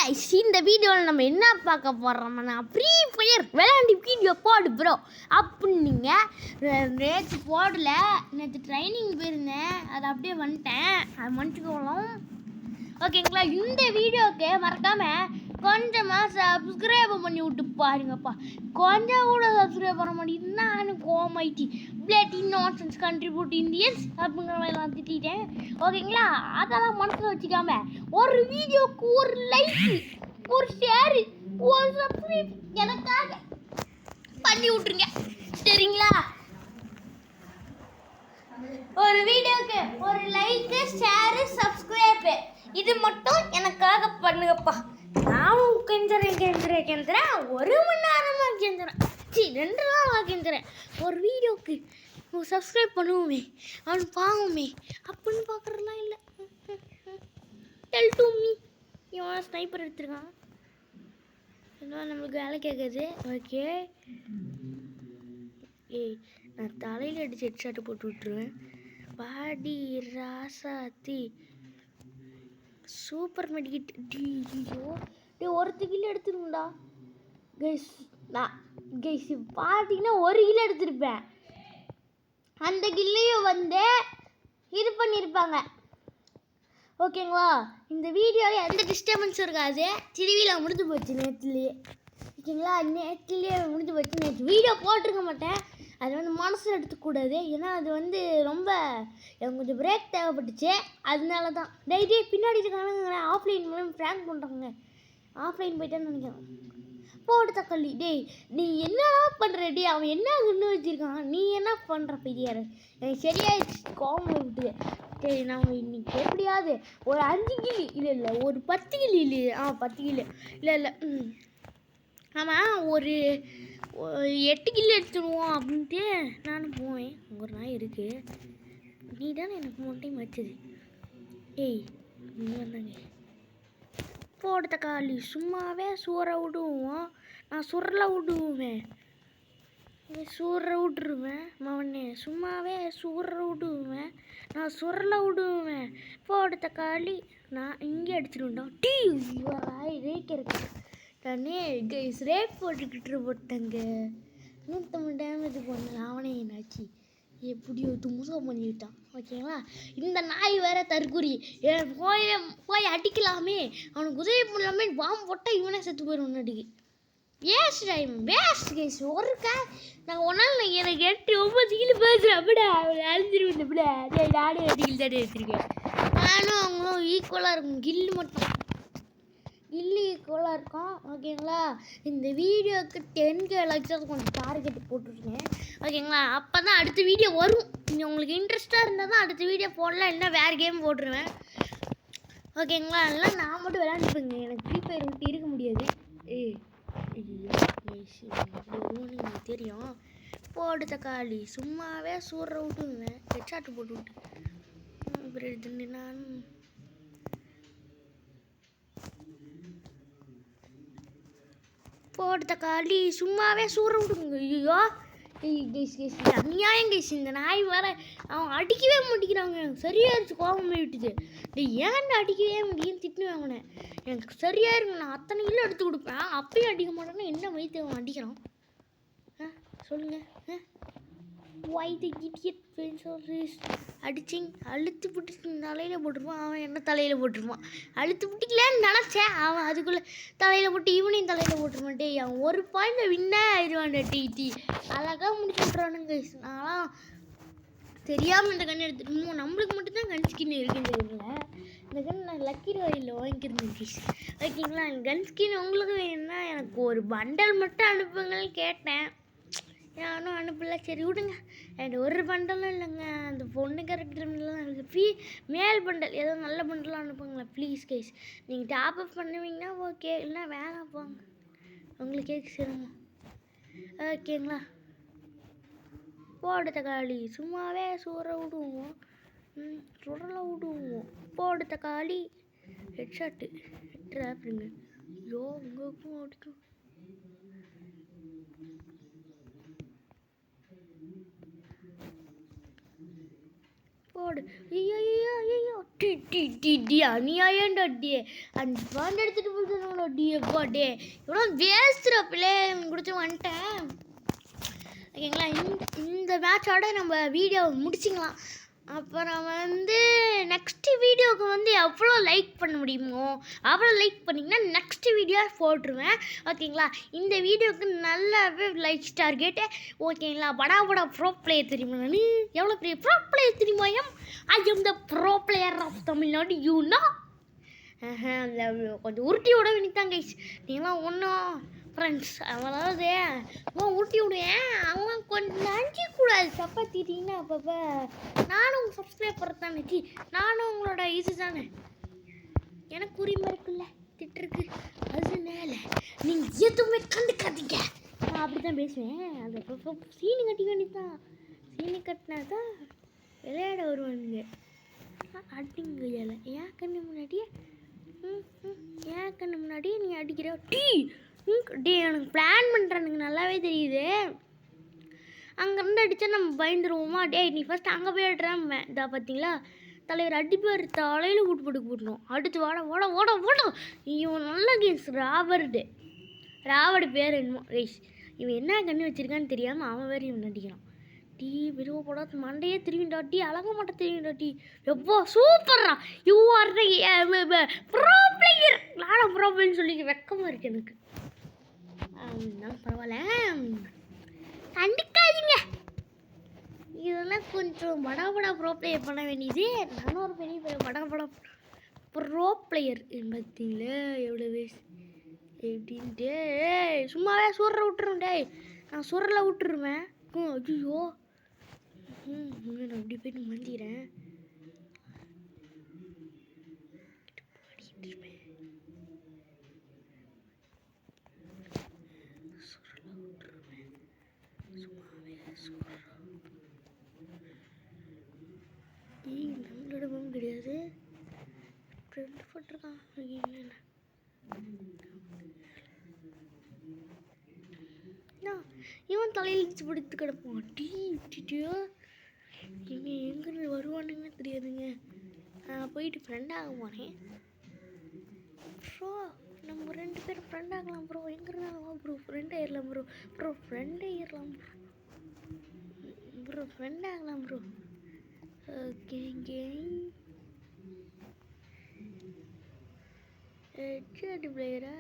Guys, இந்த வீடியோவில் நம்ம என்ன பார்க்க போகிறோம்னா ஃப்ரீ ஃபயர் விளையாண்டு வீடியோ போடு ப்ரோ அப்படின்னீங்க. நேற்று போடல, நேற்று ட்ரைனிங் போயிருந்தேன், அதை அப்படியே வந்துட்டேன். அது மன்னிச்சுக்கோளும் ஓகேங்களா. இந்த வீடியோவுக்கு மறக்காமல் கொஞ்சமாக சப்ஸ்கிரைப் பண்ணி விட்டு பாருங்கப்பா. கொஞ்சம் கூட சப்ஸ்கிரைப் பண்ண மாட்டேங்குதுன்னா நான் கோமாயிட்டி பிளேட் நான்சென்ஸ் கண்ட்ரிபியூட் இந்தியன்ஸ் அப்படிங்கிற மாதிரிலாம் திட்டேன். ஓகேங்களா, அதெல்லாம் மனசில் வச்சுக்காம ஒரு வீடியோவுக்கு ஒரு லைக், ஒரு ஷேரு, ஒரு சப்ஸ்கிரைப் எனக்காக பண்ணி விட்ருங்க, சரிங்களா? ஒரு வீடியோவுக்கு ஒரு லைக்கு, ஷேரு, சப்ஸ்கிரைப்பு இது மட்டும் எனக்காக பண்ணுங்கப்பா. நான் கெஞ்சுறேன் 1 மணி நேரமாக கெஞ்சுறேன், 2 நாளாக கெஞ்சுறேன். ஒரு வீடியோவுக்கு சப்ஸ்கிரைப் பண்ணுவோமே, அவன் பாவமே அப்படின்னு பார்க்குறதுலாம் இல்லை. டெல் டு மீ, இவன் ஸ்னைப்பர் எடுத்துருக்கான், என்ன நம்மளுக்கு வேலை கேட்குது. ஓகே, ஏய் நான் தலையில் அடிச்சு ஹெட்ஷாட்டு போட்டு விட்டுருவேன். பாடி ராசாத்தி சூப்பர் மெடிக்கிட். ஐயோ ஒருத்த கிலோ எடுத்துருங்கடா கைஸ். நான் கைஸ் பார்த்தீங்கன்னா 1 கிலோ எடுத்திருப்பேன். அந்த கில்லையும் வந்து இது பண்ணியிருப்பாங்க. ஓகேங்களா, இந்த வீடியோவில் எந்த டிஸ்டர்பன்ஸும் இருக்காது. திருவிழா முடிஞ்சு போச்சு நேற்றுலேயே. ஓகேங்களா, நேற்றுலேயே முடிஞ்சு போச்சு. நேற்று வீடியோ போட்டிருக்க மாட்டேன், அது வந்து மனசில் எடுத்துக்கூடாது. ஏன்னா அது வந்து ரொம்ப எனக்கு கொஞ்சம் பிரேக் தேவைப்பட்டுச்சு, அதனால தான். டெய்லி பின்னாடி இருக்கானுங்க ஆஃப்லைன் மூலம் ஃப்ராங்க் பண்ணுறாங்க. ஆஃப்லைன் போயிட்டேன்னு நினைக்கிறேன். போடு தக்காளி, டேய் நீ என்னடா பண்ணுற? டே அவன் என்ன கண்ணு வச்சுருக்கான், நீ என்ன பண்ணுற பெரியார்? எனக்கு சரியாயிடுச்சு கோவம் விட்டு. சரி நம்ம இன்னைக்கு எப்படியாவது ஒரு 5 கிலி இல்லை ஒரு 10 கிலி இல்லை 10 கிலோ இல்லை ஆமாம் ஒரு 8 கிலோ எடுத்துடுவோம் அப்படின்ட்டு நானும் போவேன். ஒரு நாள் இருக்குது, நீ தானே எனக்கு மட்டும் வச்சது. ஏய் நீ வந்தாங்க போடு தக்காளி, சும்மாவே சூற விடுவோம். நான் சுரல விடுவேன், சூற விட்டுருவேன் மவனே. சும்மாவே சூற விடுவேன், நான் சுரல விடுவேன். போடு தக்காளி, நான் இங்கே அடிச்சிடுவேன்டா. டீ ரேக் இருக்கு தானே கைஸ், ரேக் போட்டுக்கிட்டு போட்டேங்க. 150 டேமேஜ் போடல அவனே என்னாச்சு, எப்படியோ துமுசம் பண்ணிவிட்டான். ஓகேங்களா, இந்த நாய் வேற தற்குறி. போய் அடிக்கலாமே, அவனுக்கு உதவி பண்ணலாமே, பாம்பு போட்டால் இவனே செத்து போயிடும் அடிக்கு. Waste time, waste guys. நான் ஒன்றால் எனக்கு 8 9 கிலோ பேசுகிறேன். அப்படியே அழிஞ்சிருவேன். அப்படியே நானே 8 கிலோ தானே வச்சுருக்கேன். நானும் அவங்களும் ஈக்குவலாக இருக்கும், கில்லு மட்டும் கில்லு ஈக்குவலாக இருக்கும். ஓகேங்களா, இந்த வீடியோவுக்கு 10K லைக்ஸாக கொஞ்சம் டார்கெட் போட்டுருக்கேன். ஓகேங்களா, அப்போ தான் அடுத்த வீடியோ வரும். உங்களுக்கு இன்ட்ரெஸ்ட்டாக இருந்தால் தான் அடுத்த வீடியோ போடலாம், இல்லைன்னா வேறு கேம் போட்டுருவேன். ஓகேங்களா, அதெல்லாம் நான் மட்டும் விளையாண்டுப்பேங்க, எனக்கு ஃப்ரீ ஃபயர் விட்டு இருக்க முடியாது. உங்களுக்கு தெரியும். போடு தக்காளி, சும்மாவே சூற விட்டுவேன், ஹெட்ஷாட்டு போட்டு விட்டு. அப்புறம் நான் போடு தக்காளி, சும்மாவே சூற விடுங்க. ஐயோ அநியாயம் கைஸ். இந்த நாய் வேற அவன் அடிக்கவே மாட்டேங்கிறாங்க. எனக்கு சரியாயிருச்சு, கோபமே விட்டுது. ஏன் அடிக்கவே முடியும் திட்டுவேன் அவனை. எனக்கு சரியாக இருக்கும், நான் அத்தனை கிலோ எடுத்து கொடுப்பேன், அப்பயும் அடிக்க மாட்டேன்னா என்ன வயிற்று அவன் அடிக்கிறான் சொல்லுங்கள். அடிச்சிங் அழுத்து பிடிச்சி தலையில் போட்டிருப்பான், அவன் என்ன தலையில் போட்டிருப்பான். அழுத்து பிடிக்கலன்னு நினச்சேன், அவன் அதுக்குள்ளே தலையில் போட்டு இவனையும் தலையில் போட்டுருமாட்டே. அவன் 1 பாயிண்ட் வின்னே ஆயிடுவான்டா. டீ அழகாக முடிச்சு விட்றானுங்க. நான் தெரியாமல் இந்த கண் எடுத்துட்டு நம்மளுக்கு மட்டும்தான் கன் ஸ்கின் இருக்குன்னு தெரியல. இந்த கன் நான் லக்கி ராயில் வாங்கியிருந்தேன் ப்ளீஸ். ஓகேங்களா, கன் ஸ்கின் உங்களுக்கு வேணும்னா எனக்கு ஒரு பண்டல் மட்டும் அனுப்புங்கன்னு கேட்டேன், யாரும் அனுப்பல. சரி விடுங்க, என்கிட்ட ஒரு பண்டலும் இல்லைங்க. அந்த பொண்ணு கேரக்டர்லாம் இருக்குது. மேல் பண்டல் ஏதோ நல்ல பண்டலாம் அனுப்புங்களேன் ப்ளீஸ் கைஸ். நீங்கள் டாப்அப் பண்ணுவீங்கன்னா ஓகே, இல்லைனா வேணாம் போங்க, உங்களுக்கு கேட்க சிரமம். ஓகேங்களா, போடு தக்காளி, சும்மாவே சூற விடுவோம், சுடல விடுவோம். போடு தக்காளி, ஹெட்ஷாட்டு ட்ராப்புங்க. ஐயோ உங்களுக்கும் அடிக்கும். போடு. ஐயோ அநியாயம்டா. 5 பாயிண்ட் எடுத்துகிட்டு போயிட்டு டே டே இவ்வளோ வேஸ்ட்டு பிள்ளை குடிச்சு வந்துட்டேன். ஓகேங்களா, இந்த மேட்சோட நம்ம வீடியோ முடிச்சிக்கலாம். அப்புறம் நெக்ஸ்ட்டு வீடியோவுக்கு எவ்வளோ லைக் பண்ண முடியுமோ அவ்வளோ லைக் பண்ணிங்கன்னா நெக்ஸ்ட்டு வீடியோ போட்டுருவேன். ஓகேங்களா, இந்த வீடியோவுக்கு நல்லாவே லைக்ஸ் டார்கெட்டு. ஓகேங்களா, படா ப்ரோ பிளேயர் தெரியுமா? நான் எவ்வளோ பெரிய ப்ரோ பிளேயர் தெரியுமா? I am the pro player of Tamil Nadu you know. கொஞ்சம் உருட்டி விட வேண்டியதான் கைஸ். நீங்களாம் ஒன்றும் ஃப்ரெண்ட்ஸ் அவனாவது உருட்டி விடுவேன். அவன் கொஞ்சம் நஞ்சிக்கூடாது தப்பாத்திட்டீங்கன்னா அப்பப்போ நானும் சப்ஸ்கிரைப் பண்ணுறதானே. நானும் உங்களோட இது தானே, எனக்கு உரிமை இருக்குல்ல திட்டுருக்கு. அதனால நீங்கள் எதுவுமே கண்டுக்காதீங்க. நான் அப்படி தான் பேசுவேன். அது சீனி கட்டிக்க வேண்டியதான். சீனி கட்டினா தான் விளையாட வருவானுங்க. அடிங்க இலை ஏன் கண்ணு முன்னாடியே ஏன் கண்ணு முன்னாடியே நீ அடிக்கிற டீ எனக்கு பிளான் பண்ணுறானுங்க நல்லாவே தெரியுது. அங்கேருந்து அடித்தா நம்ம பயந்துருவோமா? நீ ஃபஸ்ட் அங்கே போய் ஆடுறேன். இதா பார்த்தீங்களா தலைவர் அடிப்பார், தலையில் கூட்டு போட்டு போட்டணும். அடுத்து ஓட இவன் நல்ல கேஸ் ராவர்டு பேர் என்னமோ ரைஸ். இவன் என்ன கண்ணு வச்சிருக்கான்னு தெரியாமல் அவன் வேறு இவன் அடிக்கிறான். விரும்ப போடாது மண்டையே திரும்பிடாட்டி அழக மாட்டேன் திரும்பிடாட்டி. எப்போ சூப்பர்ரா யூ ஆர் ப்ரோ பிளேயர். நானும் ப்ரோ பிளேயர்னு சொல்லி வெக்கமாக இருக்கு எனக்கு. பரவாயில்ல கண்டுக்காதீங்க. இதெல்லாம் கொஞ்சம் படா ப்ரோ பிளேயர் பண்ண வேண்டியது. நானும் ஒரு பெரிய படா ப்ரோ பிளேயர் பார்த்தீங்களா எவ்வளோ எப்படின்ட்டு. சும்மாவே சுடுற விட்டுருவேன் டேய், நான் சுடலை விட்டுருவேன். ஐயோ நான் அப்படி போயிட்டு மாந்திக்கிறேன். நம்மளோட பொம்மை கிடையாது, ஃப்ரெண்டு போட்டிருக்கான். இவன் தலையில் இடிச்சு பிடித்து கிடப்பான். இவன் எங்கே வருவானுங்கன்னு தெரியாதுங்க. போயிட்டு ஃப்ரெண்டாக போனேன். ப்ரோ நம்ம 2 பேரும் ஃப்ரெண்ட் ஆகலாம் ப்ரோ. எங்கே இருந்தாலும் ப்ரோ ஃப்ரெண்ட் ஆயிடலாம் ப்ரோ ஃப்ரெண்ட் ஆகலாம் ப்ரோ. ஓகேங்க ஹெட்ஷாட் பிளேயரா?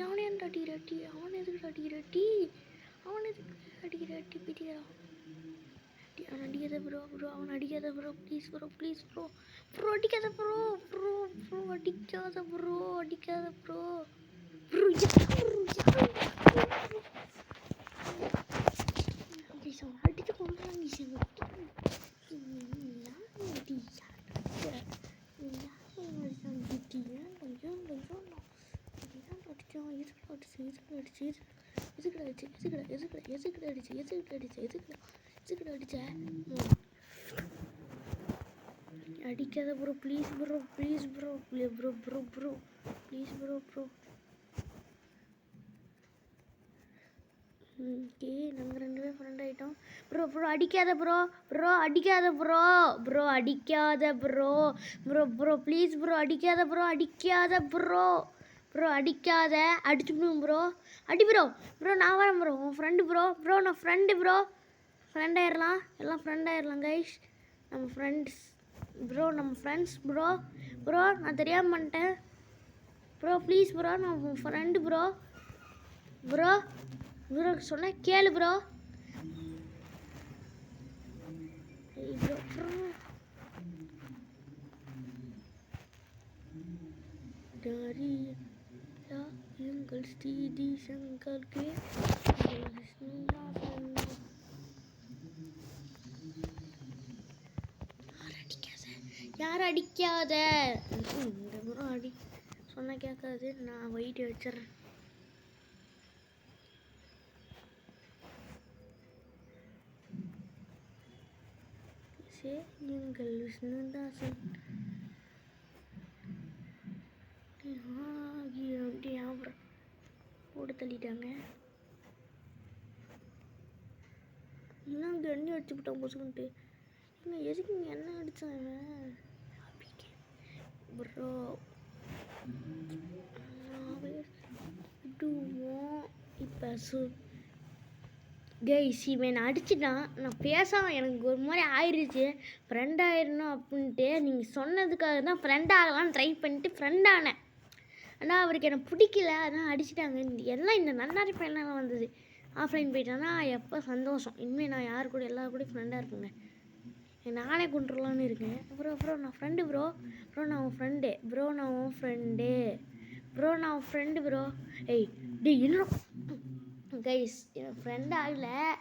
அவனை அடிக்கிறாட்டி அவன் எதுக்கு அடிக்கிறாட்டி பிடிக்கிறான். அவன் அடிக்காத ப்ரோ அவன் அடிக்காத ப்ரோ ப்ளீஸ் ப்ரோ அடிக்காத ப்ரோ அடிக்காத ப்ரோ அடிச்சு கொண்டாங்க அடிக்காத bro please bro please bro okay நாங்கள் 2 பேரும் ஃப்ரெண்ட் ஆகிட்டோம் ப்ரோ அடிக்காத ப்ரோ ப்ளீஸ் ப்ரோ அடிக்காத ப்ரோ அடிக்காத அடிச்சுடுங்க ப்ரோ அடி ப்ரோ நான் வரேன் ப்ரோ உன் ஃப்ரெண்டு ப்ரோ நான் ஃப்ரெண்டு ப்ரோ ஃப்ரெண்ட் ஆயிடலாம் கைஸ் நம்ம ஃப்ரெண்ட்ஸ் ப்ரோ நான் தெரியாமல் பண்ணிட்டேன் ப்ரோ ப்ளீஸ் ப்ரோ நான் உன் ஃப்ரெண்டு ப்ரோ சொன்ன கேளு ப்ரோ எங்கள் ஸ்ரீதி சங்கர்கே யார் அடிக்காத இந்த ப்ரோ அடி சொன்ன கேட்காது நான் வெயிட் வச்சிடறேன் எங்கள் விஷ்ணுதாசன் போட்டு தள்ளிட்டாங்க இன்னும் கண்ணி அடிச்சு விட்டான் பொசுக்கிட்டு இன்னும் எதுக்கு இங்கே என்ன அடித்தான் ப்ரோ இப்போ கைஸ் இவன் அடிச்சுட்டான் நான் பேசாமல் எனக்கு ஒரு மாதிரி ஆயிடுச்சு ஃப்ரெண்ட் ஆயிடணும் அப்படின்ட்டு நீங்கள் சொன்னதுக்காக தான் ஃப்ரெண்ட் ஆகலான்னு ட்ரை பண்ணிட்டு ஃப்ரெண்ட் ஆனேன் ஆனால் அவருக்கு எனக்கு பிடிக்கல அதான் அடிச்சுட்டாங்க எல்லாம் இந்த நன்னாரி பையனால வந்தது ஆஃப்லைன் போயிட்டானா எப்போ சந்தோஷம் இனிமேல் நான் யார் கூட எல்லாரும் கூட ஃப்ரெண்டாக இருப்பேங்க நானே கொண்டுலான்னு இருக்கேன் அப்புறம் நான் ஃப்ரெண்டு ப்ரோ நான் உன் ஃப்ரெண்டு ப்ரோ ஏய் டே என்ன கைஸ் என் ஃப்ரெண்ட் ஆகலை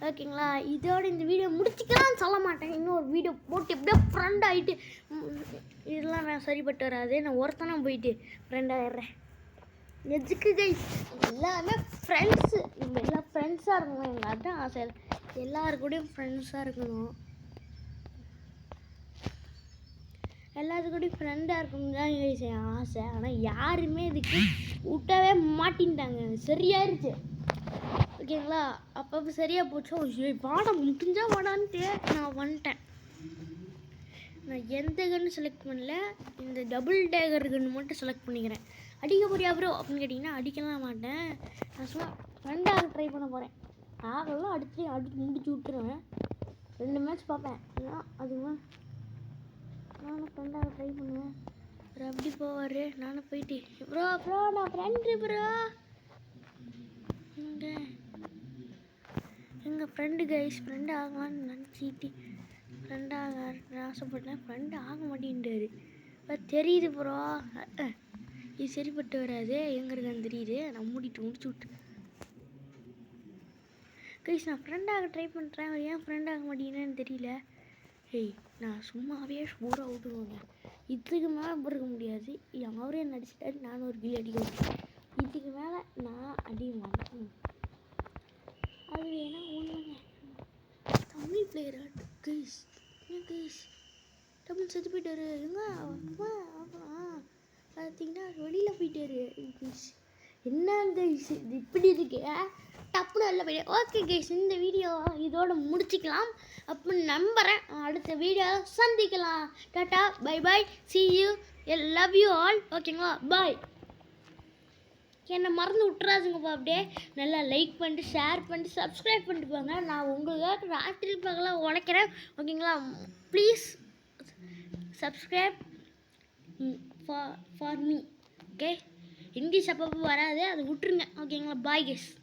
ஓகேங்களா இதோட இந்த வீடியோ முடிச்சிக்கலாம்னு சொல்ல மாட்டேன் இன்னொரு வீடியோ போட்டு எப்படியோ ஃப்ரெண்ட் ஆகிட்டு இதெல்லாம் நான் சரிப்பட்டு வராது நான் ஒருத்தனா போயிட்டு ஃப்ரெண்ட் ஆகிடுறேன் எதுக்கு கைஸ் எல்லாமே ஃப்ரெண்ட்ஸு நம்ம எல்லாம் ஃப்ரெண்ட்ஸாக இருக்கணும் எங்கள் அதான் ஆசை எல்லாருக்கூடையும் ஃப்ரெண்ட்ஸாக இருக்கணும் எல்லாத்துக்கூடையும் ஃப்ரெண்டாக இருக்கணும் தான் கைஸ் என் ஆசை ஆனால் யாருமே இதுக்கு விட்டவே மாட்டின்ட்டாங்க சரியாயிருச்சு ஓகேங்களா அப்போ சரியாக போச்சோ வாடா முடிஞ்சா வாடான்ட்டு நான் வந்துட்டேன் நான் எந்த கன்று செலக்ட் பண்ணல இந்த டபுள் டேகர் கன்று மட்டும் செலக்ட் பண்ணிக்கிறேன் அடிக்க போறியா ப்ரோ அப்படின்னு கேட்டிங்கன்னா அடிக்கலாம் மாட்டேன் நான் சும்மா ஃப்ரெண்டாக ட்ரை பண்ண போகிறேன் ஆகலாம் அடித்து முடிச்சு விட்டுருவேன் 2 மேட்ச் பார்ப்பேன் ஏன்னா அதுவும் நானும் ஃப்ரெண்டாக ட்ரை பண்ணுவேன் அப்புறம் அப்படி போவார் நானும் போயிட்டு ப்ரோ நான் ஃப்ரெண்டு ப்ரோ எங்கள் ஃப்ரெண்டு கைஸ் ஃப்ரெண்டு ஆகலான்னு நினச்சிட்டு ஃப்ரெண்டாக ஆசைப்பட்டேன் ஃப்ரெண்டு ஆக மாட்டேன்ட்டாரு தெரியுது ப்ரோ இது சரிப்பட்டு வராது எங்கே இருக்கான்னு தெரியுது நான் முடிச்சு விட்டு கைஸ் நான் ஃப்ரெண்டாக ட்ரை பண்ணுறேன் அவர் ஏன் ஃப்ரெண்டாக மாட்டேங்கன்னு தெரியல நான் சும்மாவே ஷூராக விட்டுருவேங்க இதுக்கு மேலே இருக்க முடியாது அவரே நடிச்சிட்டாரு நானும் ஒரு கிளி அடிக்க முடியும் இதுக்கு மேலே நான் அடிக்க மாட்டேன் அது வேணா ஒன்றுங்க தமிழ் பிளேயரா கைஸ் தமிழ் செத்து போயிட்டாரு எங்க அப்புறம் பார்த்தீங்கன்னா வெளியில் போயிட்டாரு கைஸ் என்ன கைஸ் இது இப்படி இருக்கு டப்புன்னு வெளில போயிட்டு ஓகே கைஸ் இந்த வீடியோ இதோட முடிச்சிக்கலாம் அப்படின்னு நம்புகிறேன் அடுத்த வீடியோ சந்திக்கலாம் tata bye see you love you all ஓகேங்களா பாய் என்னை மறந்து விட்டுறாதுங்கப்பா அப்படியே நல்லா லைக் பண்ணிட்டு ஷேர் பண்ணிட்டு சப்ஸ்கிரைப் பண்ணிட்டு போங்க நான் உங்களுக்காக ராத்திரி பகலாக உழைக்கிறேன் ஓகேங்களா please subscribe for me okay English அப்பப்போ வராது அதை விட்டுருங்க ஓகேங்களா பாய் கைஸ்